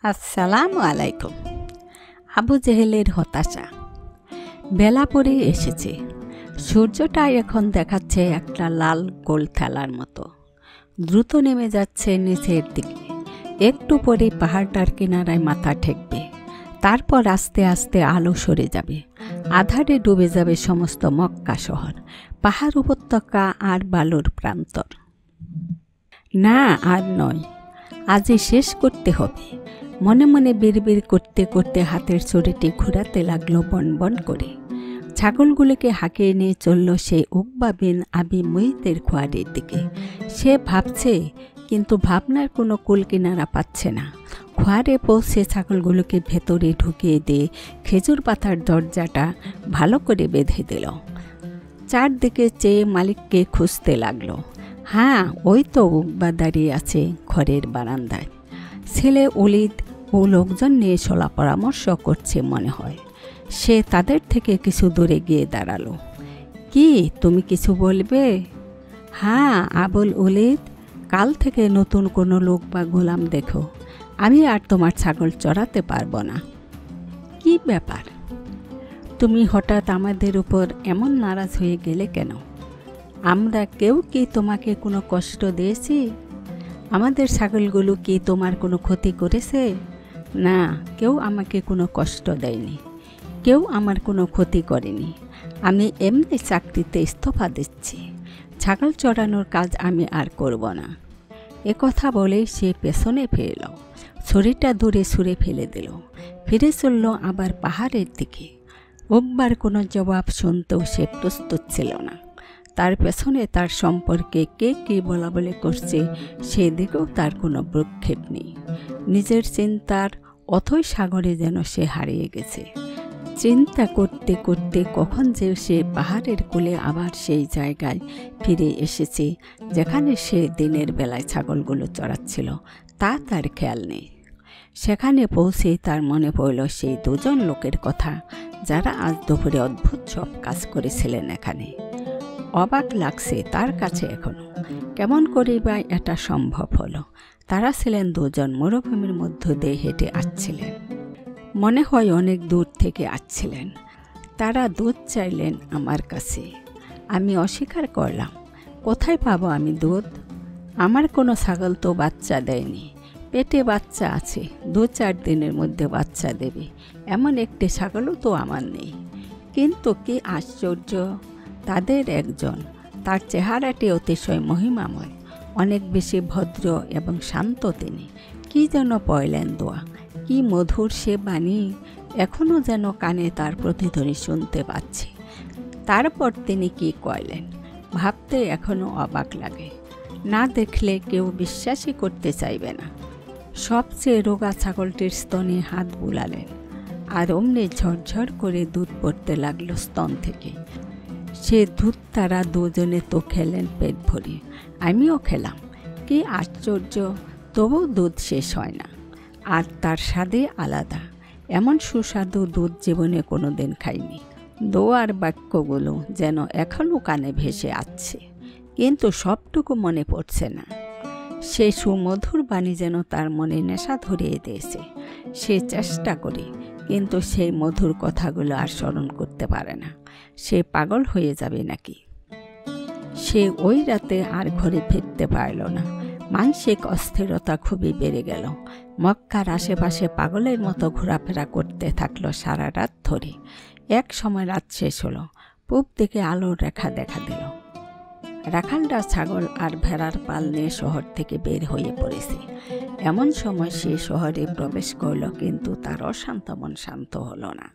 আসসালামু আলাইকুম। আবু জেহেলের হতাশা। বেলা পড়ে এসেছে। সূর্যটা এখন দেখাচ্ছে একটা লাল গোল থেলার মতো। দ্রুত নেমে যাচ্ছে নিচের দিকে। একটু পরে পাহাড়টার কিনারায় মাথা ঠেকবে। তারপর আস্তে আস্তে আলো সরে যাবে। আধারে ডুবে যাবে সমস্ত মক্কা শহর, পাহাড় উপত্যকা আর বালুর প্রান্তর। না, আর নয়, আজই শেষ করতে হবে। মনে মনে বিড়বিড় করতে করতে হাতের ছড়িটি ঘোরাতে লাগলো বনবন করে। ছাগলগুলোকে হাঁকিয়ে নিয়ে চলল সেই উকবা বিন আবি মুইতের খোয়ারের দিকে। সে ভাবছে, কিন্তু ভাবনার কোনো কুল কিনারা পাচ্ছে না। খোয়ারে পৌঁছে ছাগলগুলোকে ভেতরে ঢুকিয়ে দিয়ে খেজুর পাতার দরজাটা ভালো করে বেঁধে দিল। চারদিকে চেয়ে মালিককে খুঁজতে লাগলো। হ্যাঁ, ওই তো উকবা দাঁড়িয়ে আছে ঘরের বারান্দায়। ছেলে ওলিদ ও লোকজন নিয়ে সোলা পরামর্শ করছে মনে হয়। সে তাদের থেকে কিছু দূরে গিয়ে দাঁড়ালো। কি, তুমি কিছু বলবে? হ্যাঁ আবুল ওলিদ, কাল থেকে নতুন কোনো লোক বা গোলাম দেখো। আমি আর তোমার ছাগল চড়াতে পারবো না। কি ব্যাপার? তুমি হঠাৎ আমাদের উপর এমন নারাজ হয়ে গেলে কেন? আমরা কেউ কি তোমাকে কোনো কষ্ট দিয়েছি? আমাদের ছাগলগুলো কি তোমার কোনো ক্ষতি করেছে? না, কেউ আমাকে কোনো কষ্ট দেয়নি, কেউ আমার কোনো ক্ষতি করেনি। আমি এমনি চাকরিতে ইস্তফা দিচ্ছি। ছাগল চড়ানোর কাজ আমি আর করব না। কথা বলেই সে পেছনে ফিরল। ছড়িটা দূরে ছুঁড়ে ফেলে দিল। ফিরে চলল আবার পাহাড়ের দিকে। উকবার কোনো জবাব শুনতেও সে প্রস্তুত ছিল না। তার পেছনে তার সম্পর্কে কে কী বলা বলে করছে সেদিকেও তার কোনো ভ্রুক্ষেপ নেই। নিজের চিন্তার অথই সাগরে যেন সে হারিয়ে গেছে। চিন্তা করতে করতে কখন যে সে পাহাড়ের কোলে আবার সেই জায়গায় ফিরে এসেছে যেখানে সে দিনের বেলায় ছাগলগুলো চড়াচ্ছিল, তা তার খেয়াল নেই। সেখানে পৌঁছেই তার মনে পড়ল সেই দুজন লোকের কথা যারা আজ দুপুরে অদ্ভুত সব কাজ করেছিলেন এখানে। অবাক লাগছে তার কাছে এখনো। কেমন করেই বা এটা সম্ভব হলো? তারা ছিলেন দুজন মরুভূমির মধ্য দিয়ে হেঁটে আসছিলেন। মনে হয় অনেক দূর থেকে আসছিলেন। তারা দুধ চাইলেন আমার কাছে। আমি অস্বীকার করলাম। কোথায় পাবো আমি দুধ? আমার কোনো ছাগল তো বাচ্চা দেয়নি। পেটে বাচ্চা আছে, 2-4 দিনের মধ্যে বাচ্চা দেবে এমন একটি ছাগলও তো আমার নেই। কিন্তু কি আশ্চর্য, তাদের একজন, তার চেহারাটি অতিশয় মহিমাময়, অনেক বেশি ভদ্র এবং শান্ত। তিনি কি যেন পড়লেন দোয়া, কি মধুর সে বাণী, এখনও যেন কানে তার প্রতিধ্বনি শুনতে পাচ্ছি। তারপর তিনি কি কইলেন ভাবতে এখনও অবাক লাগে। না দেখলে কেউ বিশ্বাসই করতে চাইবে না। সবচেয়ে রোগা ছাগলটির স্তনে হাত বুলালেন, আর অমনি ঝরঝর করে দুধ পড়তে লাগলো স্তন থেকে। সে দুধ তারা দুজনে তো খেলেন পেট ভরে। আমিও খেলাম। কি আশ্চর্য, তবু দুধ শেষ হয় না। আর তার স্বাদে আলাদা। এমন সুস্বাদু দুধ জীবনে কোনো দিন খাইনি। দোয়ার বাক্যগুলো যেন এখনও কানে ভেসে আসছে, কিন্তু সবটুকু মনে পড়ছে না। সে সুমধুর বাণী যেন তার মনে নেশা ধরিয়ে দিয়েছে। সে চেষ্টা করে, কিন্তু সেই মধুর কথাগুলো আর স্মরণ করতে পারে না। সে পাগল হয়ে যাবে নাকি? সে ওই রাতে আর ঘরে ফিরতে পারল না। মানসিক অস্থিরতা খুবই বেড়ে গেল। মক্কার আশেপাশে পাগলের মতো ঘোরাফেরা করতে থাকলো সারা রাত ধরে। এক সময় রাত শেষ হলো। পূব দিকে আলোর রেখা দেখা দিল। রাখালরা ছাগল আর ভেড়ার পাল নিয়ে শহর থেকে বের হয়ে পড়েছে। এমন সময় সে শহরে প্রবেশ করল, কিন্তু তার অশান্ত মন শান্ত হলো না।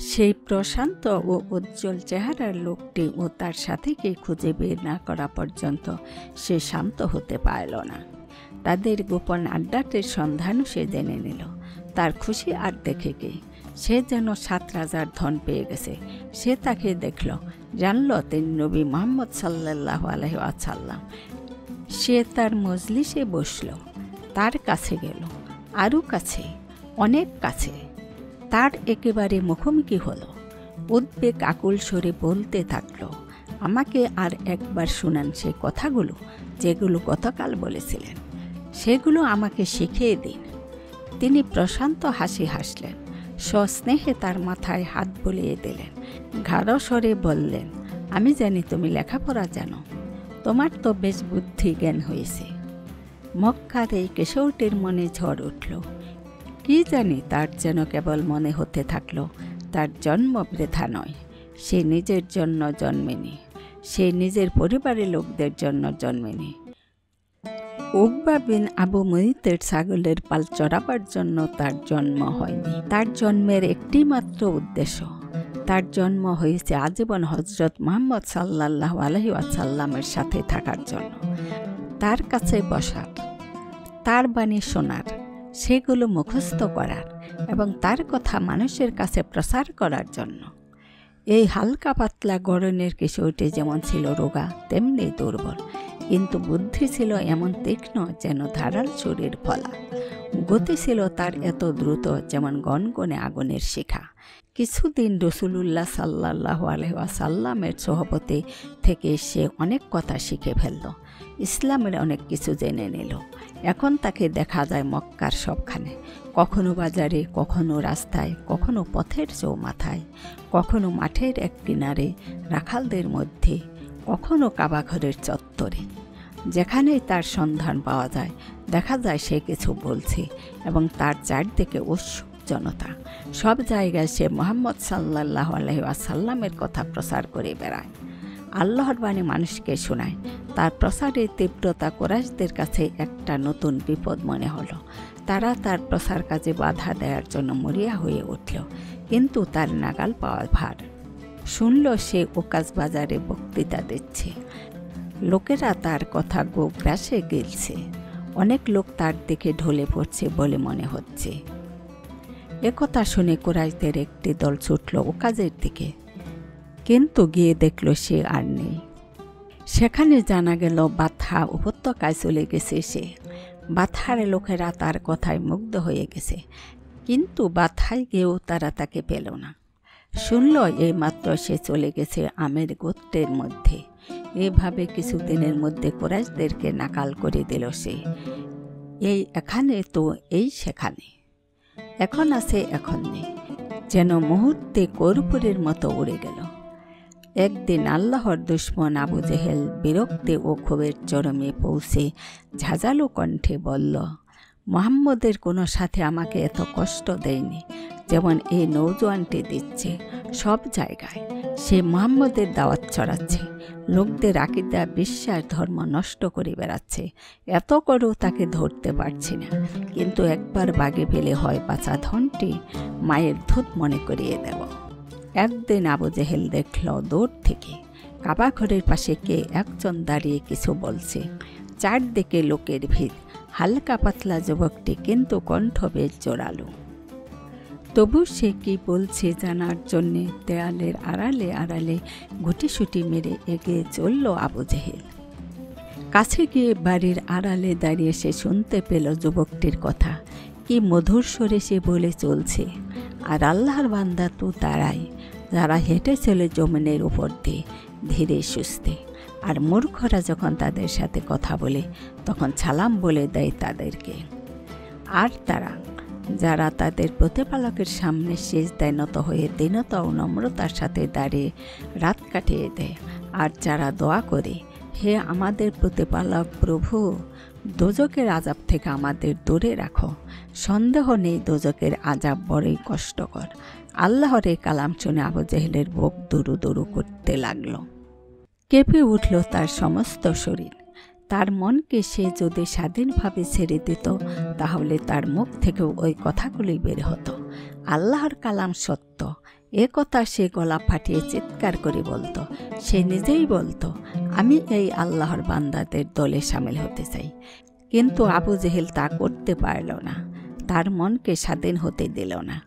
সেই প্রশান্ত ও উজ্জ্বল চেহারার লোকটি ও তার সাথীকে খুঁজে বের না করা পর্যন্ত সে শান্ত হতে পারল না। তাদের গোপন আড্ডাটির সন্ধানও সে জেনে নিল। তার খুশি আর দেখে কে, সে যেন 7 রাজার ধন পেয়ে গেছে। সে তাকে দেখল, জানল তিনি নবী মুহাম্মদ সাল্লাল্লাহু আলাইহি ওয়াসাল্লাম। সে তার মজলিসে বসল, তার কাছে গেল, আরও কাছে, অনেক কাছে। তার একেবারে মুখোমুখি হলো। উদ্বেগ আকুল স্বরে বলতে থাকলো, আমাকে আর একবার শুনান সে কথাগুলো যেগুলো গতকাল বলেছিলেন। সেগুলো আমাকে শিখিয়ে দিন। তিনি প্রশান্ত হাসি হাসলেন, সস্নেহে তার মাথায় হাত বুলিয়ে দিলেন, গাঢ় স্বরে বললেন, আমি জানি তুমি লেখাপড়া জানো, তোমার তো বেশ বুদ্ধি জ্ঞান হয়েছে। মক্কার এই কিশোরটির মনে ঝড় উঠল। কি জানি তার যেন কেবল মনে হতে থাকলো তার জন্ম বৃথা নয়। সে নিজের জন্য জন্মেনি, সে নিজের পরিবারের লোকদের জন্য জন্মেনি। উকবা বিন আবু মুইতের ছাগলের পাল চড়াবার জন্য তার জন্ম হয়নি। তার জন্মের একটি মাত্র উদ্দেশ্য, তার জন্ম হয়েছে আজীবন হজরত মুহাম্মদ সাল্লাল্লাহু আলাইহি ওয়াসাল্লামের সাথে থাকার জন্য, তার কাছে বসার, তার বাণী শোনার, সেগুলো মুখস্থ করার এবং তার কথা মানুষের কাছে প্রচার করার জন্য। এই হালকা পাতলা গড়নের কিশোরটি যেমন ছিল রোগা তেমনি দুর্বল, কিন্তু বুদ্ধি ছিল এমন তীক্ষ্ণ যেন ধারাল ছুরির ফলা। গতি ছিল তার এত দ্রুত যেমন গনগনে আগুনের শিখা। কিছুদিন রাসূলুল্লাহ সাল্লাল্লাহু আলাইহি ওয়াসাল্লামের সোহবতে থেকে সে অনেক কথা শিখে ফেলল, ইসলামের অনেক কিছু জেনে নিল। এখন তাকে দেখা যায় মক্কার সবখানে, কখনো বাজারে, কখনো রাস্তায়, কখনো পথের চৌমাথায়, কখনো মাঠের এক কিনারে রাখালদের মধ্যে, কখনো কাবাঘরের চত্বরে। যেখানেই তার সন্ধান পাওয়া যায় দেখা যায় সে কিছু বলছে এবং তার চারদিকে উৎসুক জনতা। সব জায়গায় সে মুহাম্মদ সাল্লাল্লাহু আলাইহি ওয়াসাল্লামের কথা প্রচার করে বেড়ায়, আল্লাহর বাণী মানুষকে শোনায়। তার প্রচারের তীব্রতা কুরাইশদের কাছে একটা নতুন বিপদ মনে হলো। তারা তার প্রচার কাজে বাধা দেওয়ার জন্য মরিয়া হয়ে উঠল, কিন্তু তার নাগাল পাওয়া ভার। শুনল সে ওকাজ বাজারে বক্তৃতা দিচ্ছে, লোকেরা তার কথা গোগ্রাসে গিলছে, অনেক লোক তার দিকে ঢলে পড়ছে বলে মনে হচ্ছে। একথা শুনে কুরাইশদের একটি দল ছুটল ওকাজের দিকে, কিন্তু গিয়ে দেখল সে আর নেই। সেখানে জানা গেল বাথা উপত্যকায় চলে গেছে সে। বাথার লোকেরা তার কথায় মুগ্ধ হয়ে গেছে, কিন্তু বাথায় গিয়েও তারা তাকে পেল না। শুনল এইমাত্র সে চলে গেছে আমের গোত্রের মধ্যে। এভাবে কিছুদিনের মধ্যে কুরাইশদেরকে নাকাল করে দিল সে। এই এখানে তো এই সেখানে, এখন আছে এখন নেই, যেন মুহূর্তে কর্পূরের মতো উড়ে গেল। একদিন আল্লাহর দুশমন আবু জেহেল বিরক্তি ও ক্ষোভের চরমে পৌঁছে ঝাঁঝালো কণ্ঠে বলল, মুহাম্মদের কোনো সাথে আমাকে এত কষ্ট দেয়নি যেমন এই নৌজওয়ানটি দিচ্ছে। সব জায়গায় সে মুহাম্মদের দাওয়াত ছড়াচ্ছে, লোকদের আকীদা বিশ্বাস ধর্ম নষ্ট করে বেড়াচ্ছে। এত করেও তাকে ধরতে পারছি না, কিন্তু একবার বাগে পেলে হয় বাঁচা ধনটি মায়ের দুধ মনে করিয়ে দেব। একদিন আবু জেহেল দেখল দূর থেকে কাবা ঘরের পাশে কে একজন দাঁড়িয়ে কিছু বলছে। চারদিকে লোকের ভিড়, হালকা পাতলা যুবকটি কিন্তু কণ্ঠ বেশ জোরালো। তবু সে কি বলছে জানার জন্যে দেয়ালের আড়ালে আড়ালে গুটিসুটি মেরে এগিয়ে চলল আবু জেহেল। কাছে গিয়ে বাড়ির আড়ালে দাঁড়িয়ে সে শুনতে পেল যুবকটির কথা। কি মধুর স্বরে সে বলে চলছে, আর আল্লাহর বান্দা তো তারাই যারা হেঁটে চলে জমিনের উপর দিয়ে ধীরে সুস্থে, আর মূর্খরা যখন তাদের সাথে কথা বলে তখন সালাম বলে দেয় তাদেরকে। আর তারা যারা তাদের প্রতিপালকের সামনে সিজদায় নত হয়ে দীনতা ও নম্রতার সাথে দাঁড়িয়ে রাত কাটিয়ে দেয়, আর যারা দোয়া করে, হে আমাদের প্রতিপালক প্রভু, দোজকের আযাব থেকে আমাদের দূরে রাখো। সন্দেহ নেই দোজকের আযাব বড়ই কষ্টকর। আল্লাহর এই কালাম শুনে আবু জেহেলের বুক দুরু দুরু করতে লাগল। কেঁপে উঠল তার সমস্ত শরীর। তার মনকে সে যদি স্বাধীনভাবে ছেড়ে দিত তাহলে তার মুখ থেকেও ওই কথাগুলি বের হতো। আল্লাহর কালাম সত্য, এ কথা সে গলা ফাটিয়ে চিৎকার করে বলতো। সে নিজেই বলতো, আমি এই আল্লাহর বান্দাদের দলে সামিল হতে চাই। কিন্তু আবু জেহেল তা করতে পারল না, তার মনকে স্বাধীন হতে দিল না।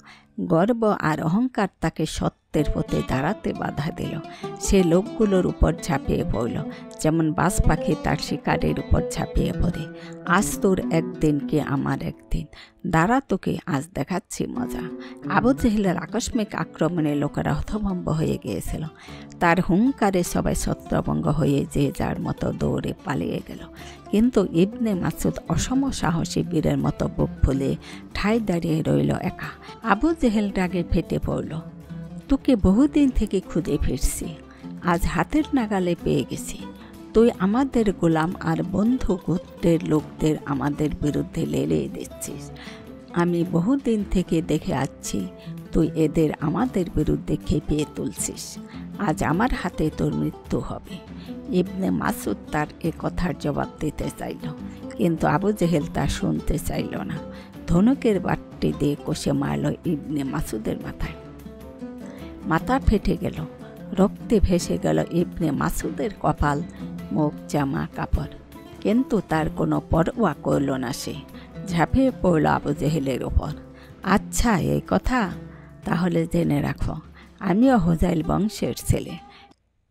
গর্ব আর অহংকার তাকে সত্য রক্তের পথে দাঁড়াতে বাধা দিল। সে লোকগুলোর উপর ঝাঁপিয়ে পড়ল, যেমন বাজ পাখি তার শিকারের উপর ঝাঁপিয়ে পড়ে। আজ তোর একদিন কি আমার একদিন, দাঁড়া তোকে আজ দেখাচ্ছি মজা। আবু জেহেলের আকস্মিক আক্রমণে লোকেরা হতভম্ব হয়ে গিয়েছিল। তার হুঙ্কারে সবাই ছত্রভঙ্গ হয়ে যে যার মতো দৌড়ে পালিয়ে গেল। কিন্তু ইবনে মাসুদ অসম সাহসী বীরের মতো বুক ফুলে ঠায় দাঁড়িয়ে রইল একা। আবু জেহেল রাগে ফেটে পড়ল। তোকে বহুদিন থেকে খুঁজে ফিরছি, আজ হাতের নাগালে পেয়ে গেছি। তুই আমাদের গোলাম আর বন্ধু গোত্রের লোকদের আমাদের বিরুদ্ধে লড়িয়ে দিচ্ছিস। আমি বহুদিন থেকে দেখে আসছি তুই এদের আমাদের বিরুদ্ধে খেপিয়ে তুলছিস। আজ আমার হাতে তোর মৃত্যু হবে। ইবনে মাসুদ তার এ কথার জবাব দিতে চাইল, কিন্তু আবু জেহেল তা শুনতে চাইল না। ধনুকের বাটটি দিয়ে কষে মারল ইবনে মাসুদের মাথায়। মাথা ফেটে গেল, রক্তে ভেসে গেল ইবনে মাসুদের কপাল, মুখ, জামা কাপড়। কিন্তু তার কোনো পরোয়া করল না। সে ঝাঁপিয়ে পড়ল আবু জেহেলের ওপর। আচ্ছা এই কথা, তাহলে জেনে রাখো আমিও হোজাইল বংশের ছেলে।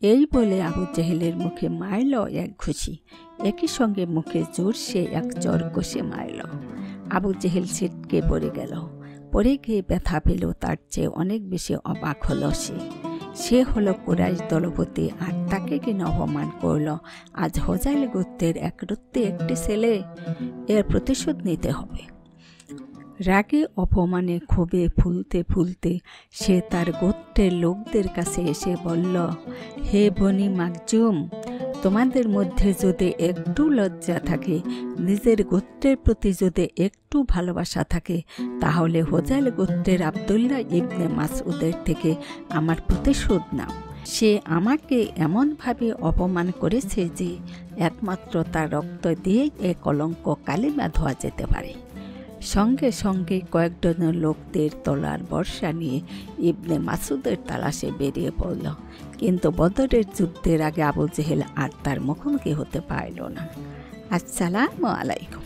এই বলে আবু জেহেলের মুখে মারল এক ঘুষি, একই সঙ্গে মুখে জোর সে এক চর কষে মারল। আবু জেহেল ছিটকে পড়ে গেল। পড়ে গিয়ে ব্যথা পেল, তার চেয়ে অনেক বেশি অবাক হলো সে হলো কুরাইশ দলপতি, আর তাকে কিনা অপমান করল। আজ হোজাইল গোত্রের একরত্তি একটি ছেলে, এর প্রতিশোধ নিতে হবে। রাগে অপমানে ক্ষোভে ফুলতে ফুলতে সে তার গোত্রের লোকদের কাছে এসে বলল, হে বনি মাকজুম, তোমাদের মধ্যে যদি একটু লজ্জা থাকে, নিজের গোত্রের প্রতি যদি একটু ভালোবাসা থাকে, তাহলে হোজাইল গোত্রের আব্দুল্লাহ ইবনে মাসউদের থেকে আমার প্রতিশোধ নাও। সে আমাকে এমনভাবে অপমান করেছে যে একমাত্র তার রক্ত দিয়ে এ কলঙ্ক কালিমা ধোয়া যেতে পারে। সঙ্গে সঙ্গে কয়েকজন লোকদের তলার বর্ষা নিয়ে ইবনে মাসুদের তালাশে বেরিয়ে পড়ল। কিন্তু বদরের যুদ্ধের আগে আবু জেহেল আর তার মুখোমুখি হতে পারল না। আসসালামু আলাইকুম।